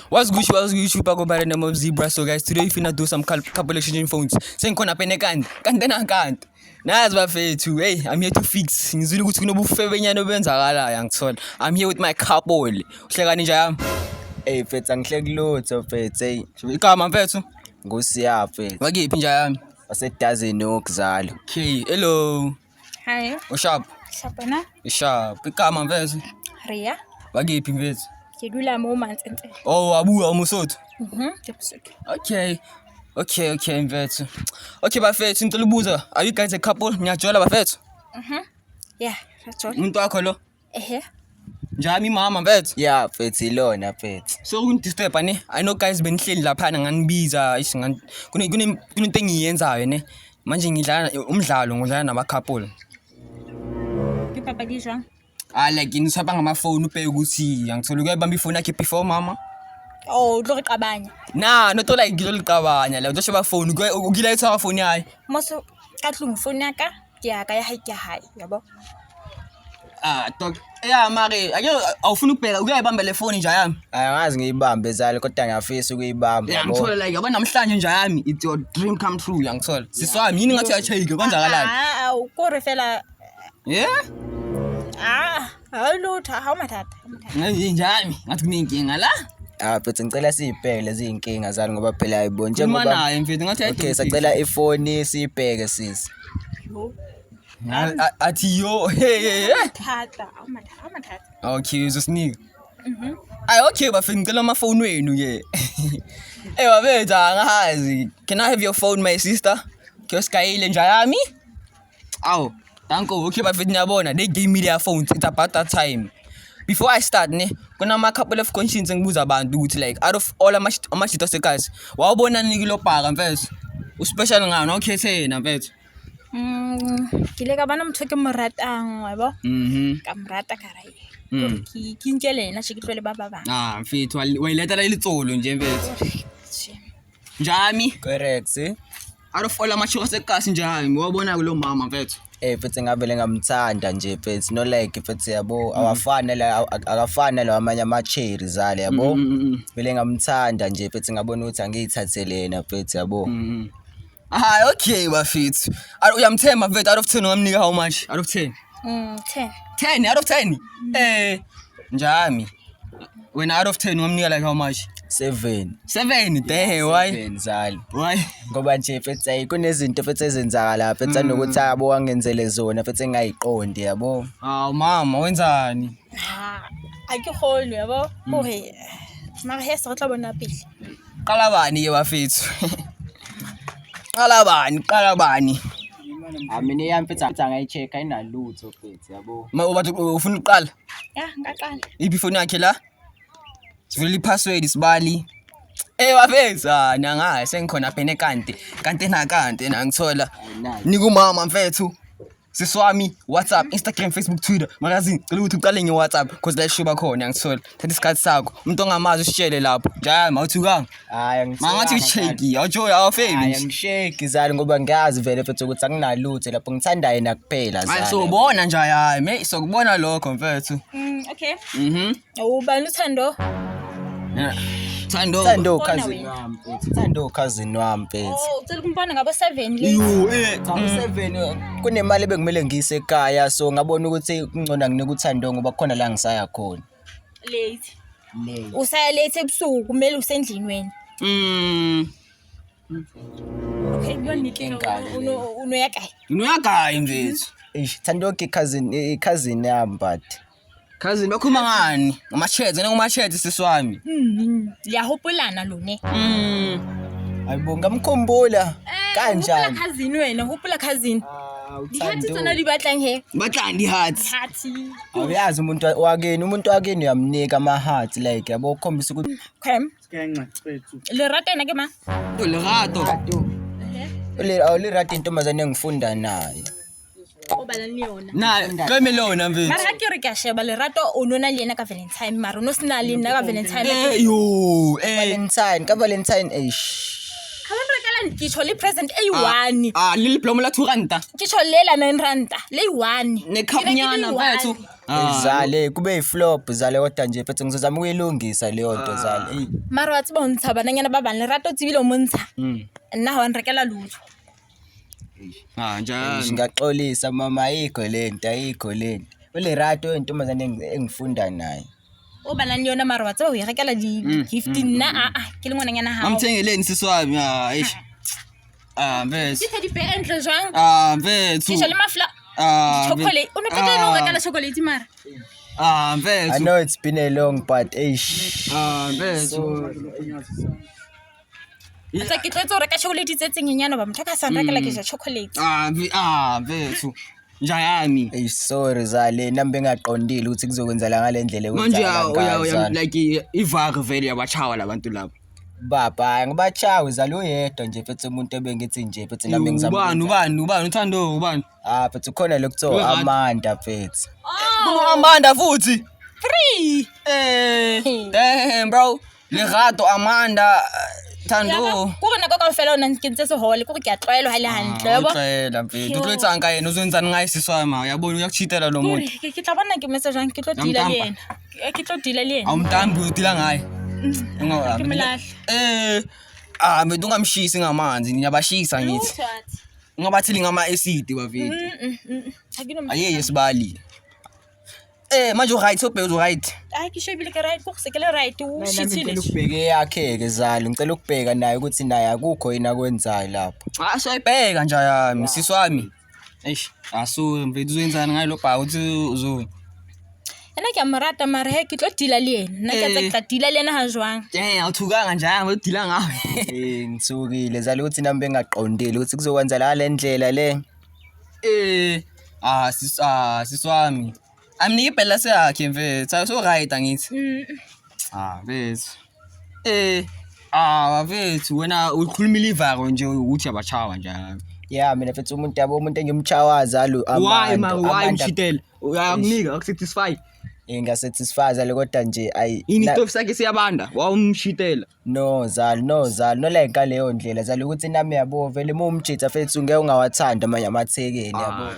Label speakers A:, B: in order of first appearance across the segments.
A: What's good, people go by the name of Zebra. So guys, today if you do some couple exchanging phones, saying kona pene can't Nas bafethu, hey, I'm here to fix. Ngizwile ukuthi kunobufebenyana obenzakala yangithola. I'm here with my couple. Uhleka ninja yami.
B: Hey mfethu angihleki lutho mfethu hey
A: Igama mfethu?
B: Ngusiya mfethu.
A: Wakephi nja yami?
B: Wasedazini okuzala.
A: Okay, hello.
C: Hi.
A: Ushap?
C: Shabana.
A: Ushap. Igama mfethu?
C: Ria.
A: Wakephi mfethu?
C: Ngidula moments ente.
A: Oh, abuya uMsotho.
C: Ngiyabusuthu.
A: Okay, mfethu. Okay bafethu, ngicela ubuza. Are you guys a couple? Ngiyajola bafethu?
C: Yeah, rajola.
A: Umuntu wakho lo?
C: Ehe.
A: Njami mama mfethu?
B: Yeah mfethu ilona mfethu.
A: So ungidisturb ne? I know guys benihleli lapha nganibiza kunento engiyenzayo ne. Manje ngidlala umdlalo nama couple.
C: Ngipapa dijwa.
A: Like ngiswapa ngamafoni ubheke ukuthi angithola ukuyabamba ifoni yakhe before mama.
C: Oh, lo riqabanya.
A: No to like ngiloliqabanya la udoshe ba phone ukilayitha ka phone yayi.
C: Moso katlung phone yaka ke ya ka ya hae ke hae, yabo.
A: Dog. Yeah mare, awufuna ukubheka ukuyayibamba le phone nje yami.
B: Angazi ngiyibambe zalo kodwa ngiyafisa ukuyibamba.
A: Yeah, ngithola like yabona namhlanje nje yami it's your dream come true yangithola. Siswami yini ngathi yachayike kwenzakalani?
C: Ukore fela.
A: Yeah?
C: Awulutha, awumathatha.
A: Njani? Ngathi kunenkinga la?
B: Mfethu ngicela siyibheke lezi inkinga zalo ngoba phela ayiboni
A: njengoba naye mfethu ngathi
B: okay sacela ifoni siyibheke sisi.
C: Yo.
A: Athi yo hey.
C: Thatha, awumathatha.
A: Okay, uzosinika. Okay bafika ngicela amafoni wenu ke. Bafethu angazi. Can I have your phone my sister? Kioskayile nje yami? Aw, thank you. Okay bafethu niyabona, they gave me their phones. It's about that time. Before I start ne, kuna couple of questions engibuza abantu ukuthi like out of all amashito sekazi, wawubona nini lo bhaka mfethu? Uspecial ngani okhethena mfethu?
C: Kile ka bana motho ke moratang, yabo? Ka morata ka rae. Ke nkele nna ke tlole ba bang.
A: Mfethu wayiletha la ilitsolo nje mfethu. Njami?
B: Correct.
A: Out of all amashito sekazi njami, wawubona lo mama mfethu?
B: Mfethu ngavele ngamthanda nje mfethu no like mfethu yabo akafana la amanye ama-cherry zale yabo vele ngamthanda nje mfethu ngabona ukuthi angiyithathelena mfethu yabo.
A: Okay bafethu. Uyamthemba mfethu out of 10 ungamnika how much? Out of 10?
C: 10.
A: 10 out of 10? Njami. When out of 10 ungamnika like how much?
B: 7.
A: 7? Why?
B: 7 zali.
A: Why?
B: Ngoba nje mfethu kunezinto mfethu ezenzakala lapha mfethu anokuthi yabo wangenzele zona mfethu engayiqondi yabo.
A: Mama wenzani?
C: Akikholwe yabo. Hore mara hesa re tla bona pele.
A: Qala bani ke bafethu? Qala bani?
B: Mina yami mfethu angayicheck ayinalutho mfethu yabo.
A: Bathi ufuna uqala?
C: Yeah, ngaqala.
A: Iphi phone yakhe la? Sivele password isibali. Bafethu nangaye sengikhona phene kanti nangithola. Nika umama mfethu. Siswami WhatsApp, Instagram, Facebook, Twitter. Magazine, cela ukuthi uqale ngeWhatsApp because la shuba khona ngithola. Thatha isikhathi sakho. Umuntu ongamazi usitshele lapho. Njalo awuthukanga. Mangathi ushake, awufeli.
B: Angishake zali ngoba ngiyazi vele mfethu ukuthi anginalutho lapho ngithanda yena kuphela zali.
A: Sobona nje yami, sokubona lokho mfethu.
C: Okay. Ubani uthando?
B: Thando cousin wami mfethu. Thando cousin wami mfethu.
C: Ucela ukumbona ngabo 7 le.
A: Yo,
B: 7 kunemali ebengimele ngiyise ekhaya so ngabona ukuthi kungcona nginike uthando ngoba khona la ngisaya khona.
C: Late. Usaya late ebusuku kumele usendlini wena. Okay, ngiyonike unoyakayi.
A: Unoyakayi mfethu.
B: Thando ke cousin yami but.
A: Cousin bakhuluma ngani? Ngama-chats siswami.
C: Liyahopolana lo ne.
B: Ayibo ngamkhumbula kanjani?
C: Cousin wena, hopola cousin. Ngikhathi tsona di batlang he.
A: Batlang di hearts.
C: Hathi.
B: Awuyazi umuntu wakeni uyamnika ama hearts like yabo ukhombisa ukuthi
C: Kham. Lerato yena ke ma?
A: Lerato.
B: Lerato intombazane engifunda naye.
C: Obalani yona.
A: Na, kame lona mfethu.
C: Mara ke re ka sheba Lerato o nona le yena ka Valentine mara no sina le nna ka Valentine.
A: Yo,
B: Valentine, ka Valentine
C: Ka ba re ka Lela ngitsho le present eyi-1.
A: Le diploma la 2 ranta.
C: Ngitsho lela 9 ranta, leyi-1.
A: Nekhapunyana mfethu.
B: Zale kube iflop zale kodwa nje mfethu ngizozama ukuyilungisa leyo nto zale.
C: Mara wa tseba ho ntsha bananyana ba bang lerato tsebile o montsha. Nna ha wa nrekela lutho.
A: Njalo.
B: Ngingaxolisa mama ayikho lento. Ulerato intombazane engifunda naye.
C: O bana le yona mara wa tseba ho irekela di-gift nna ke le ngwananyana hao.
A: Mamthengeleni sisi wami eish. Mfethu.
C: Ke tedi pe entle jwang?
A: Mfethu.
C: Ke le mafla. Chocolate. O ne qeta no rekala chocolate mara.
B: I
A: Mfethu.
B: know it's been a long but eish.
A: Mfethu.
C: Tsa ke tletse ho reka chocolate tse tsenyenyana ba motho ka sa nrekela ke ja chocolate.
A: Mfethu. Njayami.
B: Sorry zale nambe ngaqondile ukuthi kuzokwenzala ngalendlela
A: Manje
B: ekwenza
A: like ivare vele yabachawa labantu labo.
B: baba ngibachawe zale uyedwa nje mfethu umuntu ebengithi nje mfethu nami ngizama
A: Ubani uthando ubani?
B: mfethu khona lokuthiwa Amanda mfethu.
A: Amanda futhi.
C: Free.
A: Damn bro. Lerato Amanda Thando.
C: Ko rena ka kaofela o nang kentse sehole ko ke a tlwaelo ha le hantle yabo.
A: Utlwaela mfethu. Utlwetsang ka yena uzenzani ngaye siswama uyabona uyakuchitela lo muntu.
C: Ke tla bona ke message jang ke tlo dila le yena. Ke tlo dila le yena.
A: Awumtambi udila ngaye.
C: Ke melahle.
A: Mbe ungamshisi ngamanzi ngiyabashisa ngithi. Ungabathili ngama acid bavidi. Ayeye sibali. Manje right uzo right.
C: Hayi ke shebile ke right ko sekele right u shithile.
B: Ukubheke yakhe ke zalo ngicela ukubheka naye ukuthi naye akukho yina kwenzayo lapho.
A: Soyibheka nje yami siswami. Eish asu mfethu uzenzani ngaye lo bha uthi uzo.
C: Ena ke amrata mara he ke tlo dila le yena. Nna ke tla dila le yena ha jwang.
A: Awuthukanga njalo udila ngawe.
B: Ngithukile zalo ukuthi nami bengaqondile ukuthi kuzokwenza la ndlela le.
A: Siswami. Amnike phela seyakhe mfethu so right angithi. Mfethu. Mfethu wena ukhulumile ivaro nje ukuthi abachawa njalo.
B: Yeah mina mfethu umuntu engimchawaza zalo Amanda.
A: Why mshitela? Uyakunika akusatisfy.
B: Ngasatisfy zalo kodwa nje
A: ini tofu sakhe siyabanda wawumshitela.
B: No zalo like leyo ndlela zalo ukuthi nami yabo vele umjitha mfethu ngeke ungawathanda amanye amathekeni yabo.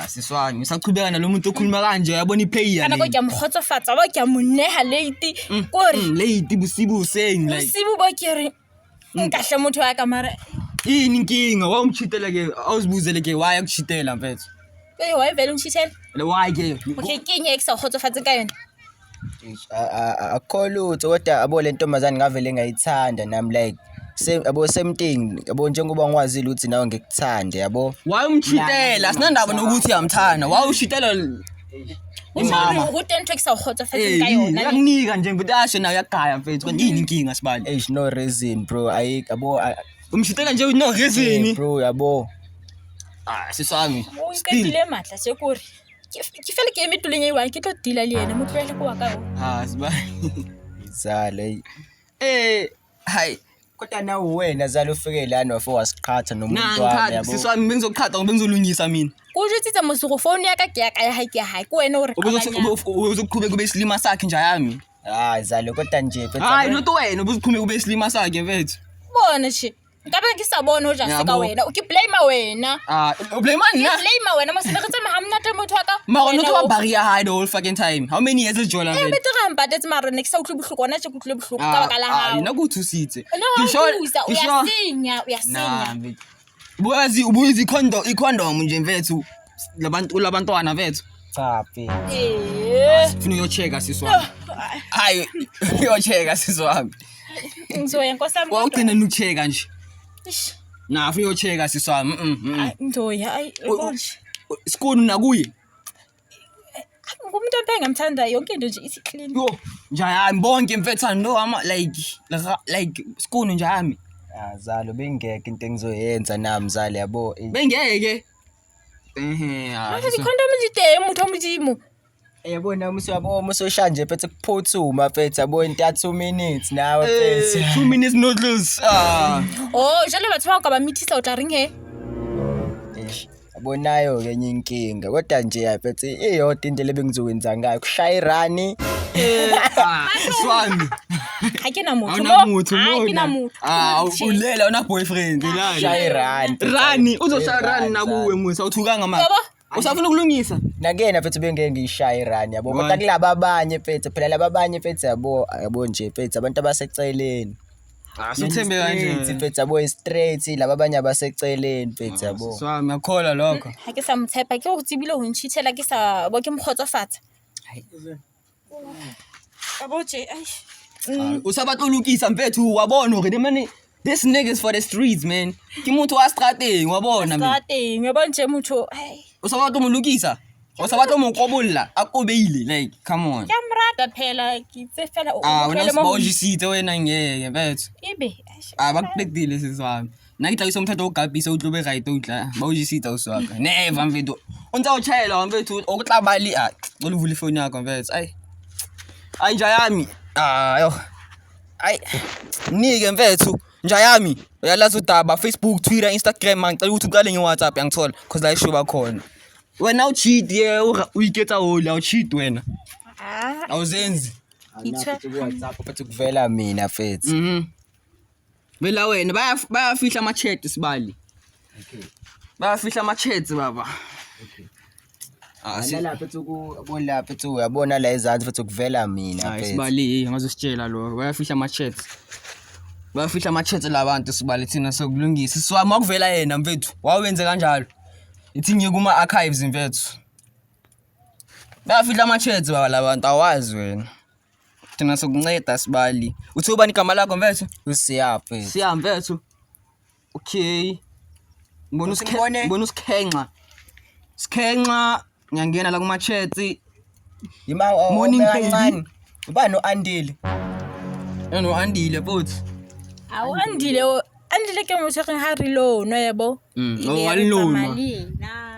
A: Siswani ngisachubeka nalomuntu okhuluma kanje yabona iplayer
C: kana ko ke mkhotsofatsa ba ke monneha late kore
A: late busibu useng like
C: busibu ba ke re nkahle motho wa ka mara
A: ini inkinga wawumchitela ke awuzibuzele ke why akuchitela mfethu
C: why vele umchitela
A: le why ke
C: okay kinye eksa khotsofatsa ka yona
B: akholutho kodwa abo le ntombazane ngavele ngayithanda nami like same thing yabo njengoba ngiwazile ukuthi nawe ngikuthande yabo
A: why umchitela sinandaba nokuthi uyamthanda why ushitela
C: umama utento eksakhotsofatsa ka yona
A: yakunika nje mfethu asho nayo yakugaya mfethu kanti yini inkinga sibali
B: no reason bro yabo
A: umshitela nje no reason
B: bro yabo
A: siswami
C: still le matla sekuri ke fela ke emituleng e wa ke tlo dila le yena motlwele ko wa ka
A: sibali
B: zale
A: hi
B: kodwa nawe wena zalo ufike lana wafo wasiqhatha nomuntu wami yabo
A: siswami bengizoqhatha bengizolungisa mina
C: kujutsitsa mosigo phone ya ka ke ya ka ya hayi ke hayi ku wena o re
A: uzoqhubeka kube isilima sakhe nje yami
B: zalo kodwa nje
A: hayi not wena ubuziqhubeka kube isilima sakhe mfethu
C: bona nje ngabe ke sa bona ho ja se ka wena o ke blame wena
A: blame nna
C: blame wena mosebetsa mahamnata motho wa ka
A: mara not wa barrier hide the whole fucking time how many years is jola vele
C: bete ga mpatetse mara ne ke sa utlwe bohloko ona tse kutlwe bohloko ka baka la hao
A: ina go thusitse
C: uyasinya
A: ubuzi condom nje mfethu labantwana mfethu
B: cha
A: funa uyocheka siswami hayi uyocheka siswami
C: ngizoya nkosami
A: wawugcina nucheka nje funa uyocheka siswami
C: ngizoya ayi
A: skunu nakuye
C: ngumuntu ongengamthanda yonke into nje isi clean
A: yo njayami bonke mfethu no ama like skunu njayami
B: zalo bengeke into engizoyenza nami zale yabo
A: bengeke
C: manje condom lite mutho omudimo
B: yabona musosha nje phethe kuphuthuma phethe yabo into ya 2 minutes nawe phethe
A: 2 minutes noodles
C: jalo batho ba ka ba mithisa o tla reng he
B: bonayo ke enye inkinga kodwa nje yaphethe iyodwa indlela ebengizokwenza ngayo kushaya irani
A: Swami.
C: ga ke na motho
A: Awuna motho
C: Ha ke na
A: mona.
C: motho
A: Ulela una boyfriend la.
B: kushaya irani
A: Rani uzoshaya rani nakuwe musa uthukanga manje.
C: Yabo?
A: Usafuna ukulungisa?
B: nakena phethe bengeke ngishaya irani yabo
A: Why?
B: kodwa kulaba abanye phethe phela laba abanye phethe yabo nje phethe abantu abaseceleni
A: Sithembe kanje.
B: phethe yabo straight laba abanye abaseceleni phethe yabo
A: Swami yakhola lokho.
C: ga ke sa motshepa ke go tsebile go ntšhithela ke sa bo ke mokgotsofatsa ka boje
A: Usabatla ulukisa mfethu wabona hore man this niggas for the streets man. Ke motho wa strateng wabona mina.
C: teng yabo nje motho
A: Usabatla umlukisa. Usabatla umkobolla akobeile like come on.
C: ke a morata phela ke itse fela o
A: Wena
C: utlwele mo go-
A: sibawujisithe wena ngeke mfethu.
C: ebe
A: Bakubekile siswami. Na ke tla isomthetho ogabisa utlobe right utla bawujisitha uswaka. Never mfethu. Unta uchayela mfethu okutla bali oluvula ifoni yakho mfethu. Ay nja yami. Yo. Ay nike mfethu nja yami. Uyalazi udaba Facebook, Twitter, Instagram ngicela ukuthi uqale ngeWhatsApp yangithola because la isho bakhona. Wena ucheat uyiketha hola ucheat wena. Awuzenzi.
B: WhatsApp phethe kuvela mina phethe
A: Vela wena bayafihla ama chat sibali. Bayafihla ama chats baba.
B: Alala phethe ukubona phethe uyabona la ezansi phethe kuvela mina
A: Hayi
B: phethe
A: sibali ngazositshela lo bayafihla ama chats. Bayafihla ama chats labantu sibali thina sokulungisa. Siwami wakuvela yena mfethu. Wawenze kanjalo. Ithi ngike kuma archives mfethu. Bayafihla ama chats baba labantu awazi wena. Thina sokunceda sibali. Uthi ubani igama lakho mfethu?
B: usiya phethe
A: Siya mfethu. Okay. Ngibona usikhenxa. Sikhenxa ngiyangena la kuma chats.
B: yima
A: Morning,
B: kancane ubani noandile
A: Eno andile futhi.
C: awu andile ke motho re ha re lo no yabo
A: walilonwa.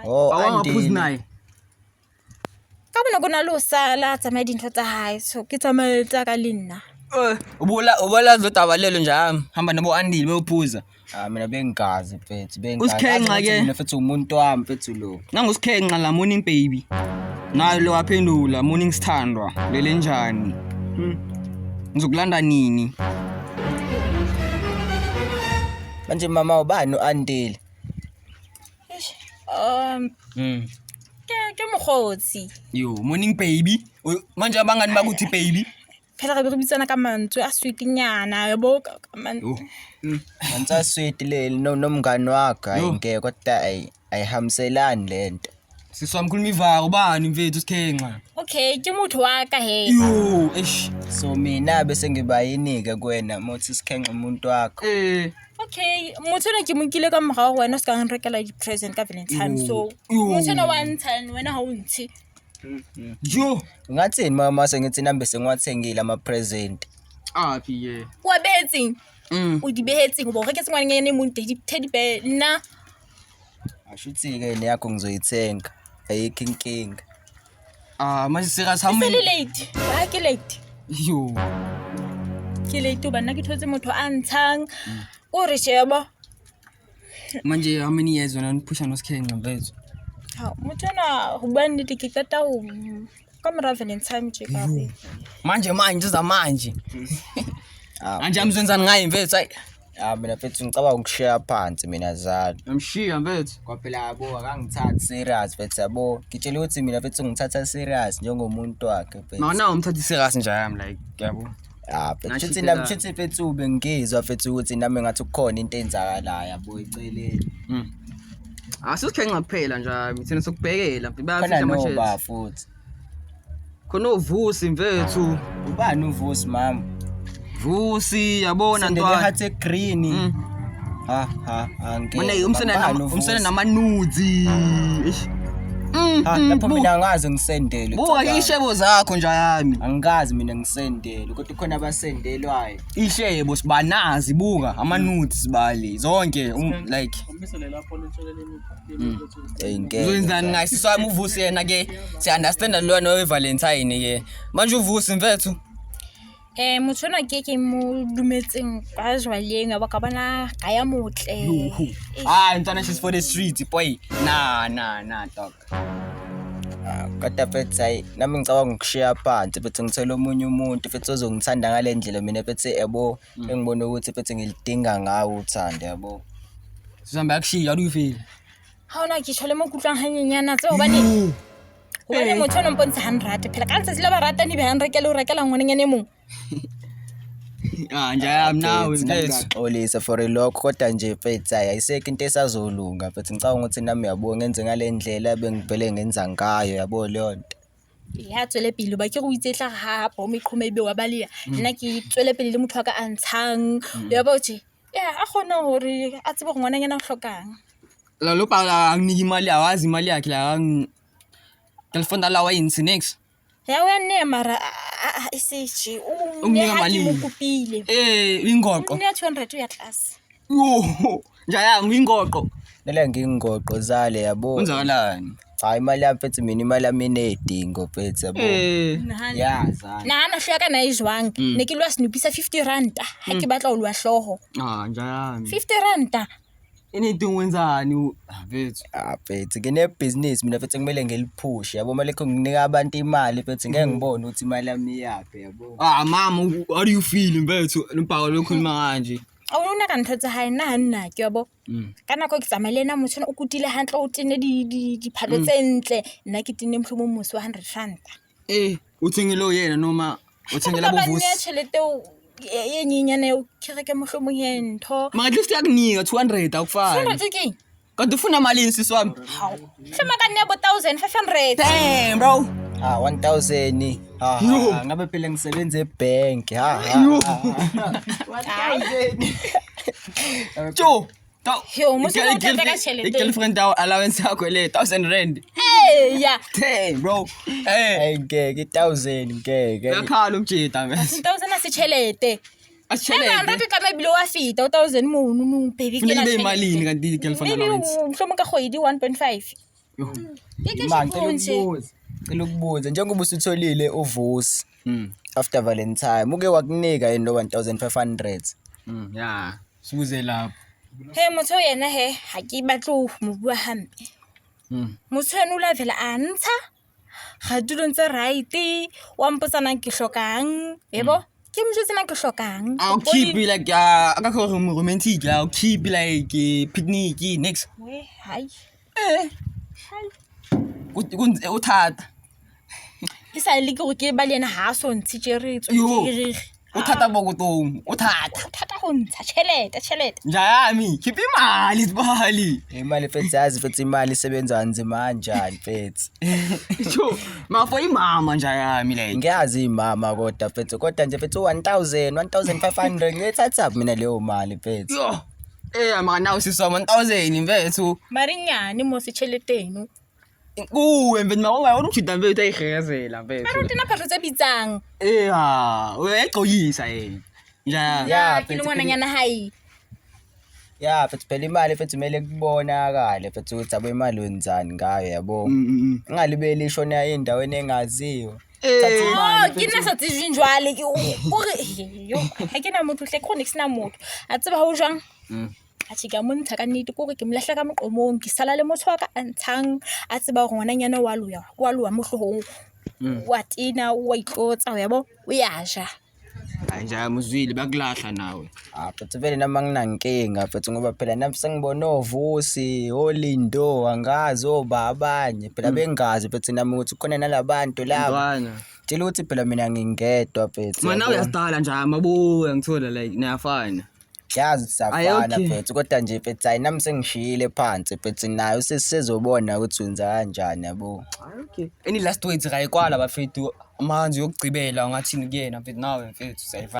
A: Awangaphuzi naye.
C: ka bona go na le o sala tsamaya dintho tsa hae so ke tsamaetsa ka le nna
A: Ubala zodaba lelo nje hamba nabo andile bayophuza.
B: mina bengazi phethe
A: Usikhenxa ke.
B: mina phethe umuntu wami phethe lo
A: Nangusikhenxa la morning baby. Nayo lo waphendula morning sithandwa lele njani. Ngizokulanda nini?
B: manje mama ubani noandile
C: ke mogotsi
A: Yo morning baby. Manje abangani bakuthi baby.
C: phela re be re bitsana ka mantswe a sweetnyana yabo ka
A: Yo.
B: ngantsa sweet le nomngani wakhe ayingeke kodwa ayihamselani lento
A: Siswamkhuluma ivaka ubani mfethu usikhenxa.
C: okay ke motho wa ka he
A: Yo eish.
B: so mina bese ngibayinike kwena mothi sikhenxa umuntu wakho
C: okay motho ne ke mokile ka morago wena o se ka nrekela di-present ka valentine so
A: Yo.
C: motho ne wa ntshane wena ha o ntshe
A: Yo.
B: ngathini mama sengithi nambe sengiwathengile ama-present
A: Aphi ye.
C: wa behetseng o di behetseng bo reketse ngwananyane mo teddy bear nna
B: ashuthi-ke neyakho ngizoyithenga ayikho inkinga
A: Manje serious how
C: se le
A: many?
C: late ha ke late
A: Yo.
C: ke late ba nna ke thotse motho a ntshang o re sheba
A: Manje how many years wena nipusha nosikhenxa mfethu?
C: ha motho na go bua nnete ke qeta go ka mora valentine tje ka be
A: Manje zamanje.
B: Ah,
A: Manje amzwenzani ngaye mfethu hayi.
B: mina phethe ngicabanga ukushiya phansi mina zalo
A: Yamshiya mfethu.
B: kwaphela yabo akangithathi serious phethe yabo ngitshela ukuthi mina phethe ngithatha serious njengomuntu wakhe phethe
A: Naw umthathi serious nje yami like yabo.
B: phethe nami phethe phethe ube ngizwa phethe ukuthi nami ngathi kukhona into enzakalayo yabo eceleni
A: Asisikhenxa kuphela nje thina sokubhekela
B: khona
A: bayafihla
B: noba
A: ama-chats.
B: futhi
A: Khona uvusi mfethu.
B: ubani uvusi mama
A: Vusi yabona
B: sendele
A: ntwana.
B: hathe green angeke
A: Manje umsene namanudzi.
B: lapho mina angazi ngisendele
A: Buka ishebo zakho nje yami.
B: angikazi mina ngisendele kodwa khona abasendelwayo
A: Ishebo sibanazi buka amanudes sibali zonke like
B: ngeke
A: Uzwenzani ngaye siswami uvusi yena ke si understand lona we Valentine ke manje uvusi mfethu
C: motho ona ke mo dumetseng ka jwaleng wa ka bona ga ya motle.
A: Ntwana she's for the streets boy. Nah dog.
B: Kodwa mfethu hayi nami ngicabanga ukushiya phansi mfethu ngithola omunye umuntu mfethu ozongithanda ngale ndlela mina mfethu yabo engibona ukuthi mfethu ngilidinga ngawo uthando yabo.
A: Sizamba yakushiya, how do you feel?
C: Ha ona ke tshole mo kutlwang hanyenyana tse hobane motho ona mpontsha 100 phela ka ntse sila ba rata ni be 100 ke le rekela ngwananyane mo.
A: Njayami nawe mfethu.
B: Ngixolisa for lokho kodwa nje mfethu hayi ayisekho into esazolunga mfethu ngicabanga ukuthi nami yabo ngenze ngale ndlela bengivele ngenza ngayo yabo leyo nto.
C: Ya tswele pele ba ke go itsetla ha bo meqhome ebe wa balea nna ke tswele pele le motho wa ka a ntshang yabo je a khona hore a tsebe go ngwananyana o hlokang.
A: La lo pala nginiki imali awazi imali yakhe la telephone lawa yini next.
C: Ya wena mara isiji
A: Unginika
C: malini
A: malini?
C: ukupile
A: Ingoqo.
C: unya 200 uya class.
A: Yo, njayami ingoqo.
B: Nela ngingoqo zale yabo.
A: Kwenzakalani?
B: Hayi imali yami mfethu mina imali yami inedingo mfethu yabo. Yaza.
C: Na hloya ka na izwang ne ke lwa snupisa 50 rand ha ke batla o lwa hloho.
A: Njayami.
C: 50 rand.
A: Anything wenzani mfethu?
B: Mfethu ngine business mina mfethu kumele ngilipush yabo mali lekho nginika abantu imali mfethu ngeke ngibone ukuthi imali yami iyaphi yabo.
A: Mama, how do you feel mfethu? Lempaka lokhuluma kanje.
C: Awuna ka ntho tsa hae nna ke yabo. Kana ko ke tsamale na motho o kutile hantle o tene di phalo tse ntle nna ke tene mhlomo mosi wa 100 rand.
A: Uthengelo yena noma uthengela bovusi?
C: Ba chelete yenyinyane o kireke mhlomo yentho.
A: Maka at least yakunika 200 akufani.
C: 200 ke.
A: Kanti ufuna malini sisi wami?
C: Hlema ka nebo 1500.
A: Damn bro.
B: 1000 ngabe phela ngisebenza ebank
A: Jo.
C: Yo, musi o tla ka chelete.
A: Girlfriend allowance yakho le 1000 rand.
C: Ya.
A: Damn bro.
B: ngeke 1000 ngeke.
A: Yakhala umjita mfethu.
C: 1000 asichelete.
A: Asichelete.
C: Anga ka mebilo wa fita 1000 mo no baby ke na.
A: Funeka imalini kanti girlfriend allowance?
C: Mhlomo ka khoidi 1.5.
B: Ngicela ukubuza njengoba usutholile uvusi after Valentine uke wakunika yini no 1500.
A: Ya, sibuze lapho.
C: Motho yena ha ke batlo mo bua hampe. Motho yena o la vela a ntsha ga dilo ntse right wa mpotsana ke hlokang yebo ke mo jwetsena ke hlokang.
A: I'll keep you like akakho romantic, I'll keep like picnic next.
C: We hi.
A: Uthata.
C: Ke sa le ke go ke ba le yena ha so ntshitseretso
A: Yo. Uthata bokotong, uthata
C: go ntsha chelete.
A: Njayami, khipha imali sibali.
B: Imali mfethu yazi mfethu imali isebenza kanzima kanjani mfethu.
A: Jo, mafo imama njayami like.
B: Ngiyazi imama kodwa nje mfethu 1500 ngiyithatha mina leyo mali mfethu.
A: Yo. Mama now sisoma 1000 mfethu.
C: Marinyane mo se cheleteng.
A: Kuwe mfethu mawona umjida mfethu ayigezela mfethu.
C: Mara utina phatlo tse bitsang.
A: Uyayixoyisa yena.
C: Ya, ke le ngwananyana hae.
B: Ya mfethu phela imali mfethu kumele kubonakale mfethu ukuthi abo imali wenzani ngayo yabo. Ngalibeli ishona endaweni engaziwa.
C: Ke nna sa tsejwe njwale ke gore yo ha ke na motho hle khone ke sina motho a tseba ho jwang a tshika montsha ka nnete gore ke mlahla ka moqomong ke sala le motho wa ka a ntshang a tseba go ngwananyana wa loya mo hlohong wa tina wa itlotsa yabo o ya ja
A: Njaya muzwile bakulahla nawe.
B: Mfethu vele nama nginankinga mfethu ngoba phela nami sengibona ovusi olindo angazi obaba abanye phela bengazi mfethu nami ukuthi khona nalabantu laba. Tshela ukuthi phela mina ngingedwa mfethu.
A: Mana uyastala nje mabuya ngithola like niyafana.
B: Yazi safana mfethu kodwa nje mfethu hayi nami sengishiyile phansi mfethu nayo sesizobona ukuthi wenza kanjani yabo.
A: Okay. Any last words ra ikwala bafethu amanzi yokugcibela ngathini kuyena mfethu nawe mfethu sayifa.